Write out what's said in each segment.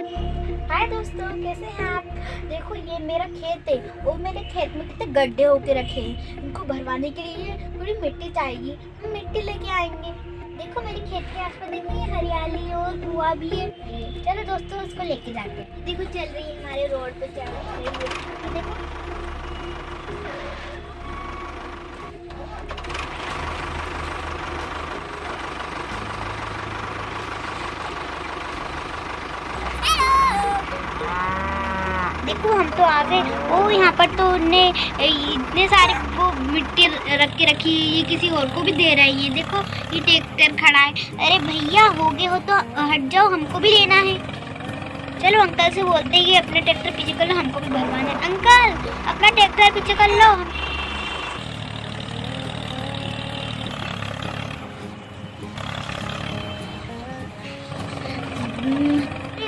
हाय दोस्तों, कैसे हैं आप। देखो ये मेरा खेत है और मेरे खेत में कितने गड्ढे होके रखे हैं। इनको भरवाने के लिए थोड़ी मिट्टी चाहिए, हम मिट्टी लेके आएंगे। देखो मेरे खेत के आसपास देखो ये हरियाली और कुआं भी है। चलो दोस्तों उसको लेके जाते हैं। देखो चल रही है हमारे रोड पे चल रही है। देखो देखो हम तो आ गए। ओ यहाँ पर तो उनने इतने सारे वो मिट्टी रख के रखी है, ये किसी और को भी दे रही है। देखो ये ट्रैक्टर खड़ा है। अरे भैया हो गए हो तो हट जाओ, हमको भी लेना है। चलो अंकल से बोलते हैं कि अपने ट्रैक्टर पीछे कर लो, हमको भी भरवाना है। अंकल अपना ट्रैक्टर पीछे कर लो।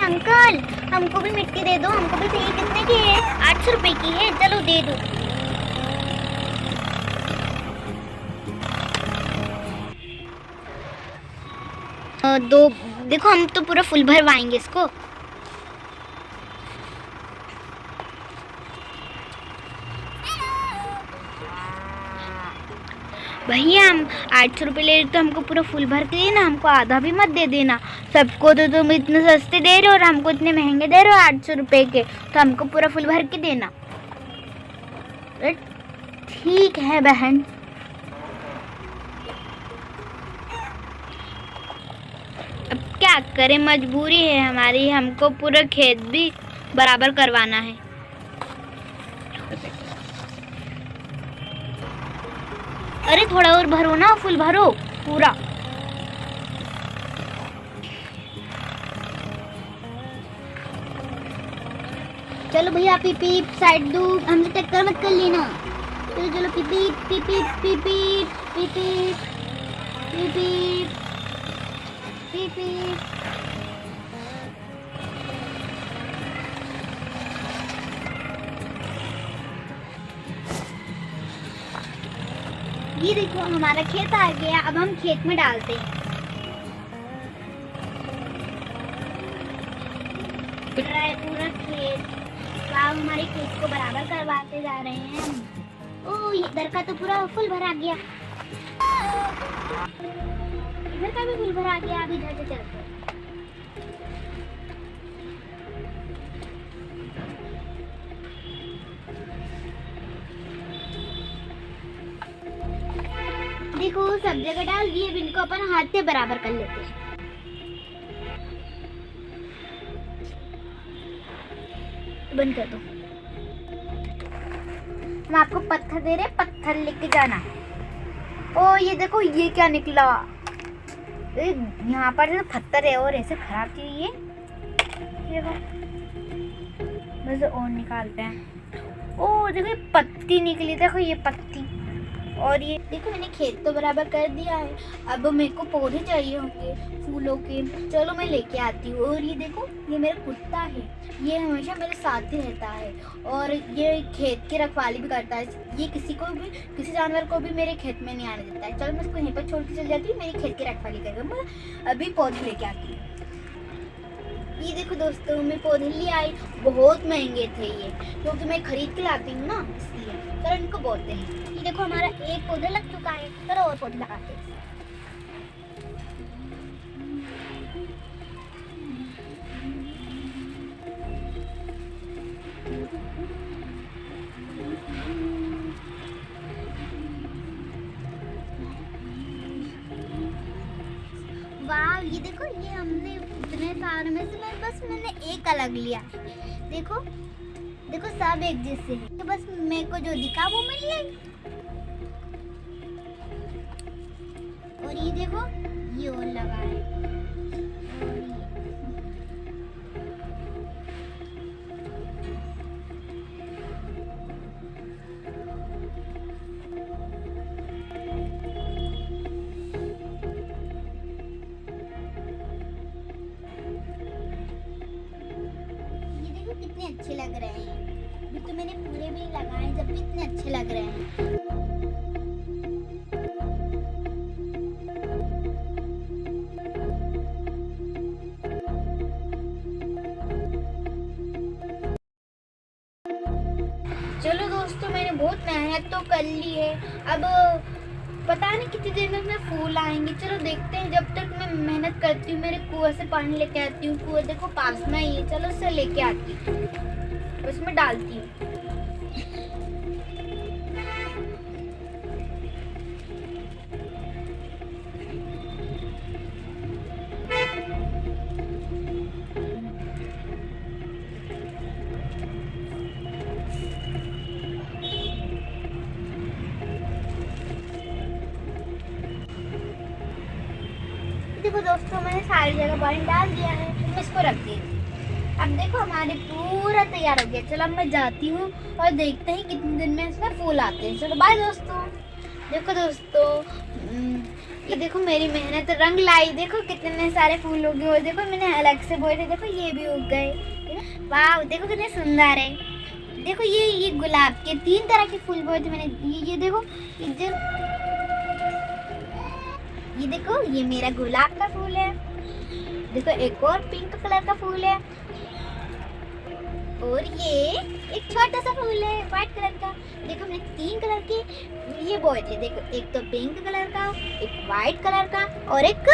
अंकल हमको भी मिट्टी दे दो, हमको भी चाहिए। कितने की है? 800 रुपए की है। चलो दे दो। दो। देखो हम तो पूरा फुल भरवाएंगे इसको। भैया हम 800 रुपये ले रहे तो हमको पूरा फुल भर के देना, हमको आधा भी मत दे देना। सबको तो तुम इतने सस्ते दे रहे हो और हमको इतने महंगे दे रहे हो 800 रुपये के, तो हमको पूरा फुल भर के देना। ठीक है बहन। अब क्या करें, मजबूरी है हमारी, हमको पूरा खेत भी बराबर करवाना है। अरे थोड़ा और भरो ना, फुल भरो पूरा। चलो भैया पी पी साइड दो, हमसे टक्कर मत कर लेना। चलो चलो P P P P P P P P P P. ये देखो हमारा खेत आ गया, अब हम खेत में डालते हैं। पूरा खेत, गाँव हमारे खेत को बराबर करवाते जा रहे हैं। ओ इधर का तो पूरा फुल भरा गया, इधर का भी फुल भरा गया। अब इधर से चलते हैं। देखो सब जगह डाल दिए, इनको अपन हाथ से बराबर कर लेते हैं। बंद कर दो। हम आपको पत्थर दे रहे, पत्थर लेके जाना। ओ ये देखो ये क्या निकला। यहाँ पर पत्थर है और ऐसे खराब चीज ये देखो। बस और निकालते हैं। ओ देखो ये पत्ती निकली, देखो ये पत्ती। और ये देखो मैंने खेत तो बराबर कर दिया है, अब मेरे को पौधे चाहिए होंगे फूलों के। चलो मैं लेके आती हूँ। और ये देखो ये मेरा कुत्ता है, ये हमेशा मेरे साथ ही रहता है और ये खेत की रखवाली भी करता है। ये किसी जानवर को भी मेरे खेत में नहीं आने देता है। चलो मैं इसको यहीं पर छोड़ के चल जाती हूँ, मेरी खेत की रखवाली करेगा। मैं अभी पौधे लेके आती हूँ। ये देखो दोस्तों मैं पौधे ले आई, बहुत महंगे थे ये, क्योंकि मैं खरीद के लाती हूँ ना, इसलिए। चलो इनको बोलते हैं। ये देखो हमारा एक पौधा लग चुका है, चलो और पौधे लगाते हैं। वाह ये देखो ये हमने इतने सारे में से मैंने एक अलग लिया। देखो देखो सब एक जैसे हैं, तो बस मेरे को जो दिखा वो मिल गई। और ये देखो ये और लगा है। कितने अच्छे लग रहे हैं। अभी तो मैंने पूरे भी लगाए, जब भी इतने अच्छे लग रहे हैं। बहुत मेहनत तो कर ली है, अब पता नहीं कितनी देर में उसमें फूल आएंगे। चलो देखते हैं, जब तक मैं मेहनत करती हूँ। मेरे कुआं से पानी लेके आती हूँ, कुआं देखो पास में ही है। चलो उससे लेके आती हूँ, उसमें डालती हूँ। देखो दोस्तों, मैंने सारी जगह पानी डाल दिया है, मैं इसको रख दी। अब देखो हमारे पूरा तैयार हो गया। चलो अब मैं जाती हूँ और देखते हैं कितने दिन में इसमें फूल आते हैं। चलो बाय दोस्तों। देखो दोस्तों, ये देखो मेरी मेहनत रंग लाई। देखो कितने सारे फूल हो गए। और देखो मैंने अलग से बोए थे, देखो ये भी उग गए। वाह, देखो कितने सुंदर है। देखो ये गुलाब के 3 तरह के फूल बोए थे मैंने। ये देखो, ये देखो, ये मेरा गुलाब का फूल है। देखो एक और पिंक कलर का फूल है, और ये एक छोटा सा फूल है व्हाइट कलर का। देखो मैंने 3 कलर के ये बोए थे। देखो एक तो पिंक कलर का, एक व्हाइट कलर का और एक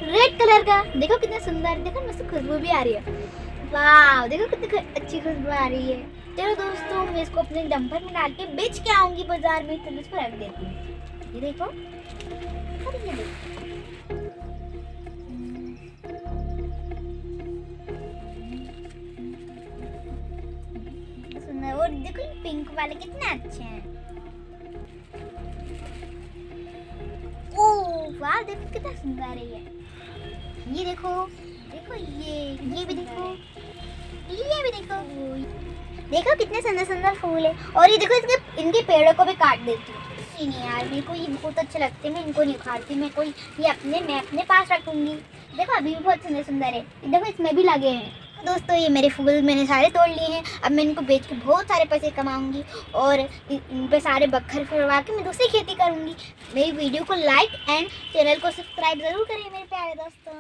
रेड कलर का। देखो कितना सुंदर, देखो मस्त खुशबू भी आ रही है। वाह, देखो कितनी अच्छी खुशबू आ रही है। चलो दोस्तों, मैं इसको अपने डंपर में डाल के बेच के आऊंगी बाजार में। तो इसको रख देती हूँ। ये देखो, ये देखो। और देखो ये पिंक वाले कितने अच्छे हैं। ओह वाह, देखो कितना सुंदर है ये देखो, देखो ये भी देखो, ये भी देखो। देखो कितने सुंदर सुंदर फूल है। और ये देखो, इनके पेड़ों को भी काट देती हूँ। नहीं यार, मेरे को ये बहुत अच्छे लगते हैं, मैं इनको नहीं उखाड़ती। मैं अपने पास रखूंगी। देखो अभी भी बहुत सुंदर सुंदर है। देखो इसमें भी लगे हैं। दोस्तों, ये मेरे फूल मैंने सारे तोड़ लिए हैं। अब मैं इनको बेच के बहुत सारे पैसे कमाऊंगी और इन पे सारे बखर फरवा के मैं दूसरी खेती करूंगी। मेरी वीडियो को लाइक एंड चैनल को सब्सक्राइब जरूर करें मेरे प्यारे दोस्तों।